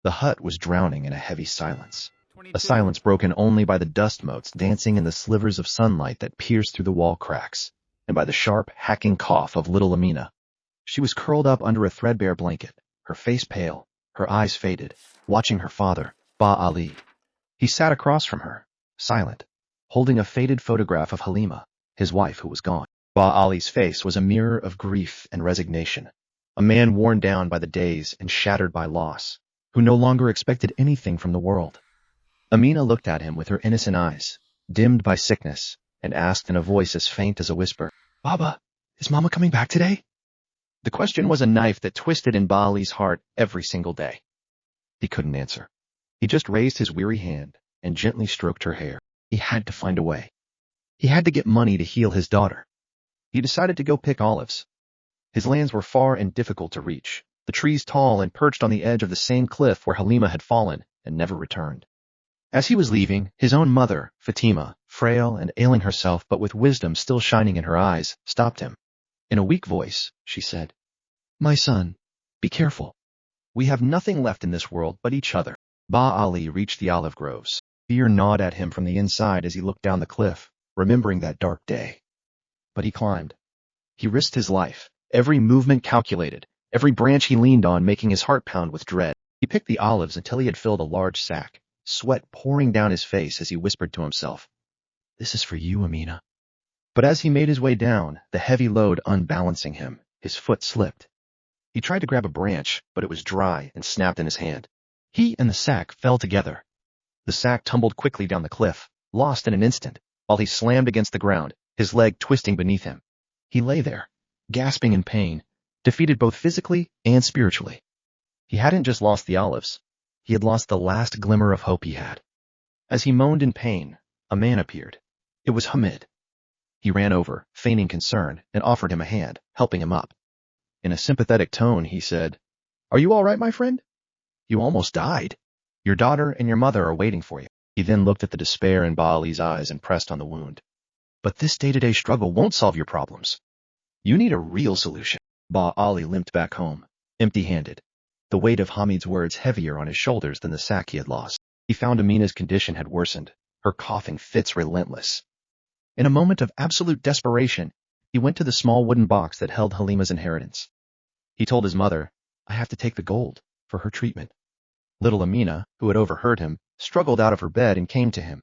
The hut was drowning in a heavy silence, a silence broken only by the dust motes dancing in the slivers of sunlight that pierced through the wall cracks, and by the sharp, hacking cough of little Amina. She was curled up under a threadbare blanket, her face pale, her eyes faded, watching her father, Ba Ali. He sat across from her, silent, holding a faded photograph of Halima, his wife who was gone. Ba Ali's face was a mirror of grief and resignation, a man worn down by the days and shattered by loss, who no longer expected anything from the world. Amina looked at him with her innocent eyes, dimmed by sickness, and asked in a voice as faint as a whisper, "Baba, is Mama coming back today?" The question was a knife that twisted in Ba Ali's heart every single day. He couldn't answer. He just raised his weary hand and gently stroked her hair. He had to find a way. He had to get money to heal his daughter. He decided to go pick olives. His lands were far and difficult to reach, the trees tall and perched on the edge of the same cliff where Halima had fallen and never returned. As he was leaving, his own mother, Fatima, frail and ailing herself but with wisdom still shining in her eyes, stopped him. In a weak voice, she said, "My son, be careful. We have nothing left in this world but each other." Ba Ali reached the olive groves. Fear gnawed at him from the inside as he looked down the cliff, remembering that dark day. But he climbed. He risked his life, every movement calculated, every branch he leaned on making his heart pound with dread. He picked the olives until he had filled a large sack, sweat pouring down his face as he whispered to himself, "This is for you, Amina." But as he made his way down, the heavy load unbalancing him, his foot slipped. He tried to grab a branch, but it was dry and snapped in his hand. He and the sack fell together. The sack tumbled quickly down the cliff, lost in an instant, while he slammed against the ground, his leg twisting beneath him. He lay there, gasping in pain, defeated both physically and spiritually. He hadn't just lost the olives. He had lost the last glimmer of hope he had. As he moaned in pain, a man appeared. It was Hamid. He ran over, feigning concern, and offered him a hand, helping him up. In a sympathetic tone, he said, "Are you all right, my friend? You almost died. Your daughter and your mother are waiting for you." He then looked at the despair in Ba Ali's eyes and pressed on the wound. "But this day-to-day struggle won't solve your problems. You need a real solution." Ba Ali limped back home, empty-handed, the weight of Hamid's words heavier on his shoulders than the sack he had lost. He found Amina's condition had worsened, her coughing fits relentless. In a moment of absolute desperation, he went to the small wooden box that held Halima's inheritance. He told his mother, "I have to take the gold for her treatment." Little Amina, who had overheard him, struggled out of her bed and came to him.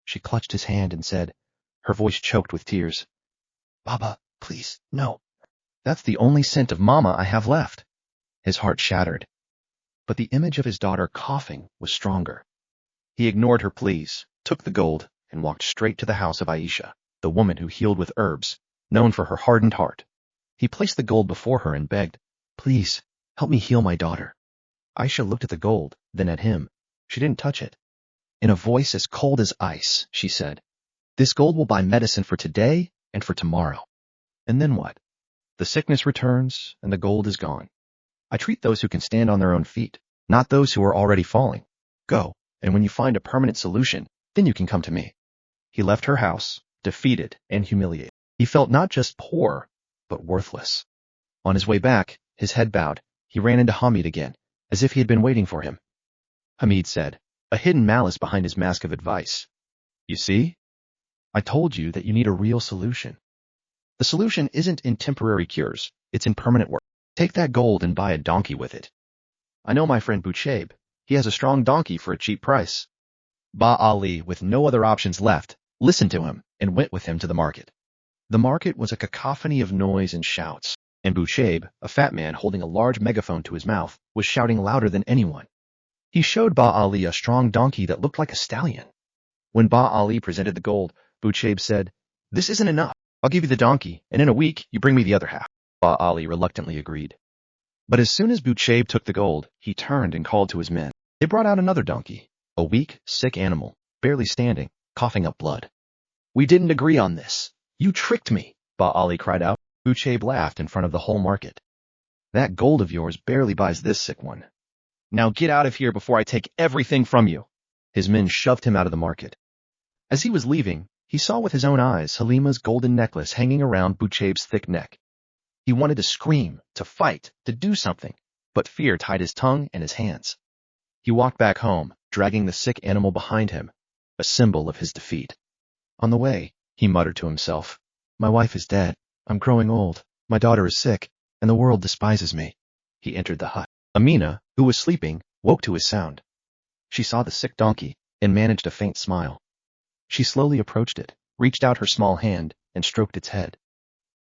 She clutched his hand and said, her voice choked with tears, "Baba, please, no. That's the only cent of Mama I have left." His heart shattered. But the image of his daughter coughing was stronger. He ignored her pleas, took the gold, and walked straight to the house of Aisha, the woman who healed with herbs, known for her hardened heart. He placed the gold before her and begged, "Please, help me heal my daughter." Aisha looked at the gold, then at him. She didn't touch it. In a voice as cold as ice, she said, "This gold will buy medicine for today and for tomorrow." And then what? The sickness returns, and the gold is gone. I treat those who can stand on their own feet, not those who are already falling. Go, and when you find a permanent solution, then you can come to me. He left her house, defeated and humiliated. He felt not just poor, but worthless. On his way back, his head bowed, he ran into Hamid again, as if he had been waiting for him. Hamid said, a hidden malice behind his mask of advice. "You see? I told you that you need a real solution. The solution isn't in temporary cures, it's in permanent work. Take that gold and buy a donkey with it. I know my friend Buchaib. He has a strong donkey for a cheap price." Ba Ali, with no other options left, listened to him and went with him to the market. The market was a cacophony of noise and shouts, and Buchaib, a fat man holding a large megaphone to his mouth, was shouting louder than anyone. He showed Ba Ali a strong donkey that looked like a stallion. When Ba Ali presented the gold, Buchaib said, "This isn't enough. I'll give you the donkey, and in a week you bring me the other half." Ba Ali reluctantly agreed. But as soon as Buchaib took the gold, he turned and called to his men. They brought out another donkey, a weak, sick animal, barely standing, coughing up blood. "We didn't agree on this. You tricked me," Ba Ali cried out. Buchaib laughed in front of the whole market. "That gold of yours barely buys this sick one. Now get out of here before I take everything from you." His men shoved him out of the market. As he was leaving, he saw with his own eyes Halima's golden necklace hanging around Buchaib's thick neck. He wanted to scream, to fight, to do something, but fear tied his tongue and his hands. He walked back home, dragging the sick animal behind him, a symbol of his defeat. On the way, he muttered to himself, "My wife is dead. I'm growing old. My daughter is sick, and the world despises me." He entered the hut. Amina, who was sleeping, woke to his sound. She saw the sick donkey and managed a faint smile. She slowly approached it, reached out her small hand, and stroked its head.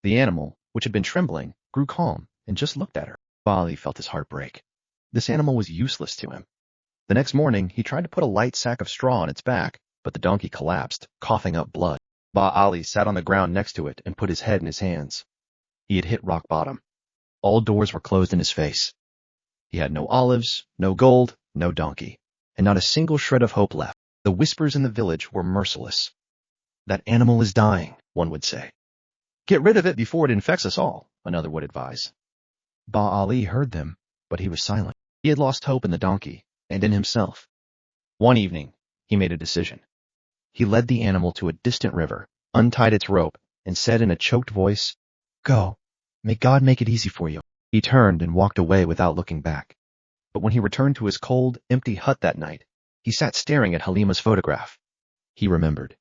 The animal, which had been trembling, grew calm and just looked at her. Bali felt his heart break. This animal was useless to him. The next morning, he tried to put a light sack of straw on its back, but the donkey collapsed, coughing up blood. Ali sat on the ground next to it and put his head in his hands. He had hit rock bottom. All doors were closed in his face. He had no olives, no gold, no donkey, and not a single shred of hope left. The whispers in the village were merciless. "That animal is dying," one would say. "Get rid of it before it infects us all," another would advise. Ali heard them, but he was silent. He had lost hope in the donkey and in himself. One evening, he made a decision. He led the animal to a distant river, untied its rope, and said in a choked voice, "Go. May God make it easy for you." He turned and walked away without looking back. But when he returned to his cold, empty hut that night, he sat staring at Halima's photograph. He remembered.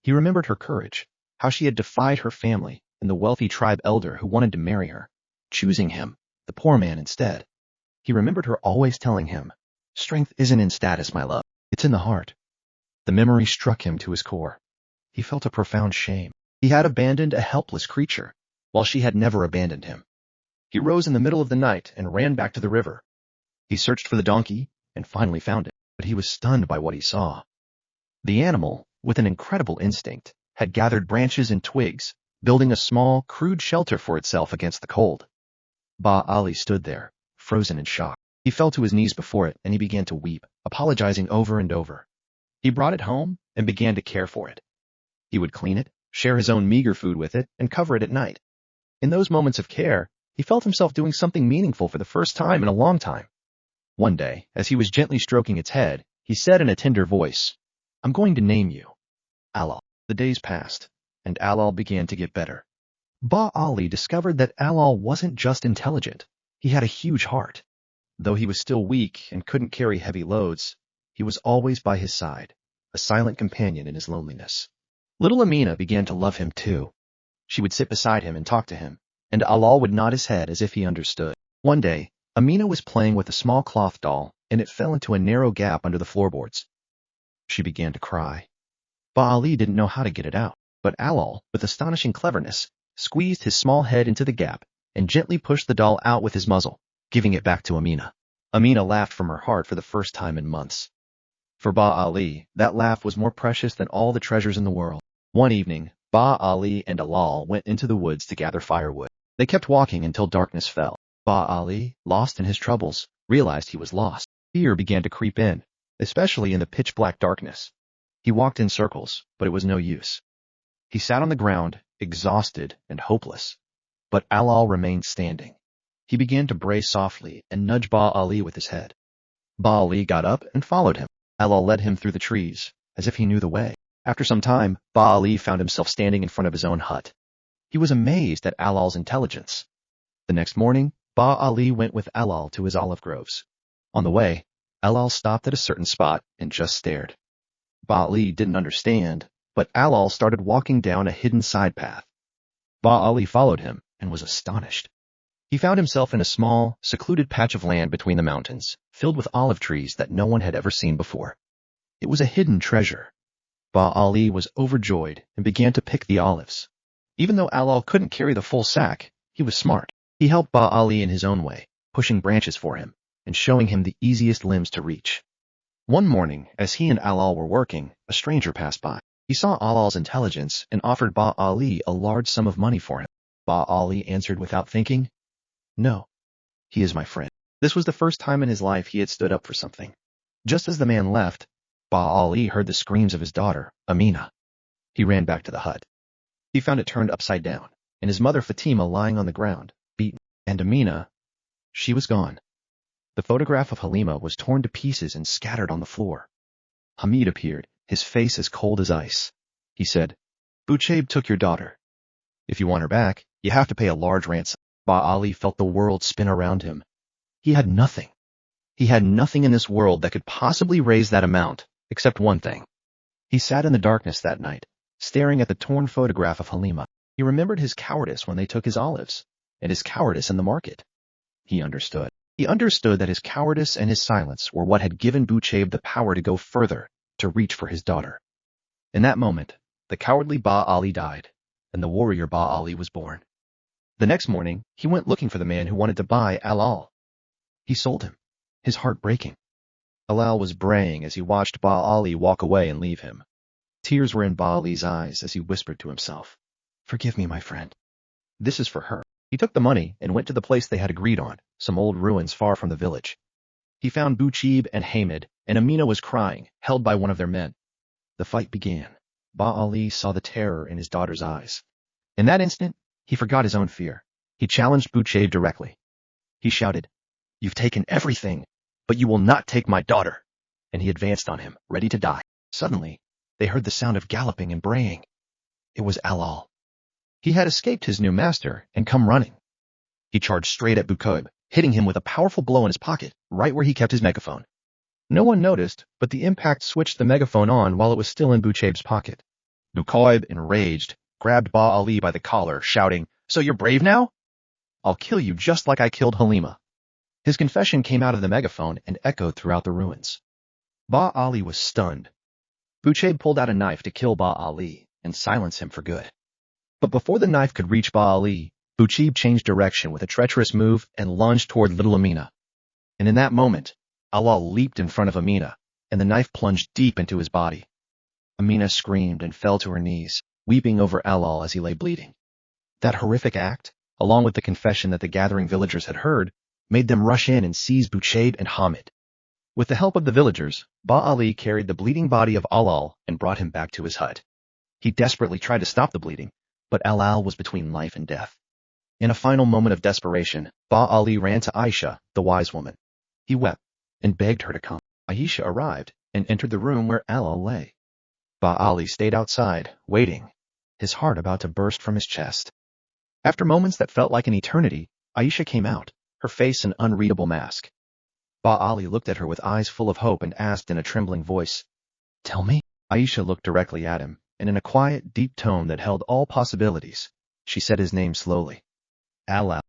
He remembered her courage, how she had defied her family and the wealthy tribe elder who wanted to marry her, choosing him, the poor man, instead. He remembered her always telling him, "Strength isn't in status, my love. It's in the heart." The memory struck him to his core. He felt a profound shame. He had abandoned a helpless creature, while she had never abandoned him. He rose in the middle of the night and ran back to the river. He searched for the donkey and finally found it, but he was stunned by what he saw. The animal, with an incredible instinct, had gathered branches and twigs, building a small, crude shelter for itself against the cold. Ali stood there, frozen in shock. He fell to his knees before it and he began to weep, apologizing over and over. He brought it home and began to care for it. He would clean it, share his own meager food with it, and cover it at night. In those moments of care, he felt himself doing something meaningful for the first time in a long time. One day, as he was gently stroking its head, he said in a tender voice, "I'm going to name you Allal." The days passed, and Allal began to get better. Ali discovered that Allal wasn't just intelligent, he had a huge heart. Though he was still weak and couldn't carry heavy loads, he was always by his side, a silent companion in his loneliness. Little Amina began to love him too. She would sit beside him and talk to him, and Allal would nod his head as if he understood. One day, Amina was playing with a small cloth doll, and it fell into a narrow gap under the floorboards. She began to cry. Ali didn't know how to get it out, but Allal, with astonishing cleverness, squeezed his small head into the gap and gently pushed the doll out with his muzzle, giving it back to Amina. Amina laughed from her heart for the first time in months. For Ali, that laugh was more precious than all the treasures in the world. One evening, Ali and Allal went into the woods to gather firewood. They kept walking until darkness fell. Ali, lost in his troubles, realized he was lost. Fear began to creep in, especially in the pitch-black darkness. He walked in circles, but it was no use. He sat on the ground, exhausted and hopeless. But Allal remained standing. He began to bray softly and nudge Ali with his head. Ali got up and followed him. Allal led him through the trees, as if he knew the way. After some time, Ali found himself standing in front of his own hut. He was amazed at Allal's intelligence. The next morning, Ali went with Allal to his olive groves. On the way, Allal stopped at a certain spot and just stared. Ali didn't understand, but Allal started walking down a hidden side path. Ali followed him and was astonished. He found himself in a small, secluded patch of land between the mountains, filled with olive trees that no one had ever seen before. It was a hidden treasure. Ali was overjoyed and began to pick the olives. Even though Allal couldn't carry the full sack, he was smart. He helped Ali in his own way, pushing branches for him and showing him the easiest limbs to reach. One morning, as he and Allal were working, a stranger passed by. He saw Allal's intelligence and offered Ali a large sum of money for him. Ali answered without thinking, "No, he is my friend." This was the first time in his life he had stood up for something. Just as the man left, Ali heard the screams of his daughter, Amina. He ran back to the hut. He found it turned upside down, and his mother Fatima lying on the ground, beaten. And Amina, she was gone. The photograph of Halima was torn to pieces and scattered on the floor. Hamid appeared, his face as cold as ice. He said, "Buchaib took your daughter. If you want her back, you have to pay a large ransom." Ali felt the world spin around him. He had nothing. He had nothing in this world that could possibly raise that amount, except one thing. He sat in the darkness that night, staring at the torn photograph of Halima. He remembered his cowardice when they took his olives, and his cowardice in the market. He understood. He understood that his cowardice and his silence were what had given Buchaib the power to go further, to reach for his daughter. In that moment, the cowardly Ba Ali died, and the warrior Ba Ali was born. The next morning, he went looking for the man who wanted to buy allal. He sold him, his heart breaking. Allal was braying as he watched Ba Ali walk away and leave him. Tears were in Ba Ali's eyes as he whispered to himself, "Forgive me, my friend. This is for her." He took the money and went to the place they had agreed on, some old ruins far from the village. He found Buchaib and Hamid, and Amina was crying, held by one of their men. The fight began. Ba Ali saw the terror in his daughter's eyes. In that instant, he forgot his own fear. He challenged Buchaib directly. He shouted, "You've taken everything, but you will not take my daughter." And he advanced on him, ready to die. Suddenly, they heard the sound of galloping and braying. It was allal. He had escaped his new master and come running. He charged straight at Buchaib, hitting him with a powerful blow in his pocket, right where he kept his megaphone. No one noticed, but the impact switched the megaphone on while it was still in Buchaib's pocket. Buchaib, enraged, grabbed Ba Ali by the collar, shouting, "So you're brave now? I'll kill you just like I killed Halima." His confession came out of the megaphone and echoed throughout the ruins. Ba Ali was stunned. Buchaib pulled out a knife to kill Ba Ali and silence him for good. But before the knife could reach Ba Ali, Buchaib changed direction with a treacherous move and lunged toward little Amina. And in that moment, allal leaped in front of Amina, and the knife plunged deep into his body. Amina screamed and fell to her knees, weeping over allal as he lay bleeding. That horrific act, along with the confession that the gathering villagers had heard, made them rush in and seize Buchaib and Hamid. With the help of the villagers, Ba Ali carried the bleeding body of allal and brought him back to his hut. He desperately tried to stop the bleeding, but allal was between life and death. In a final moment of desperation, Ba Ali ran to Aisha, the wise woman. He wept and begged her to come. Aisha arrived and entered the room where allal lay. Ba Ali stayed outside, waiting, his heart about to burst from his chest. After moments that felt like an eternity, Aisha came out, her face an unreadable mask. Ba Ali looked at her with eyes full of hope and asked in a trembling voice, "Tell me?" Aisha looked directly at him, and in a quiet, deep tone that held all possibilities, she said his name slowly. "Allal."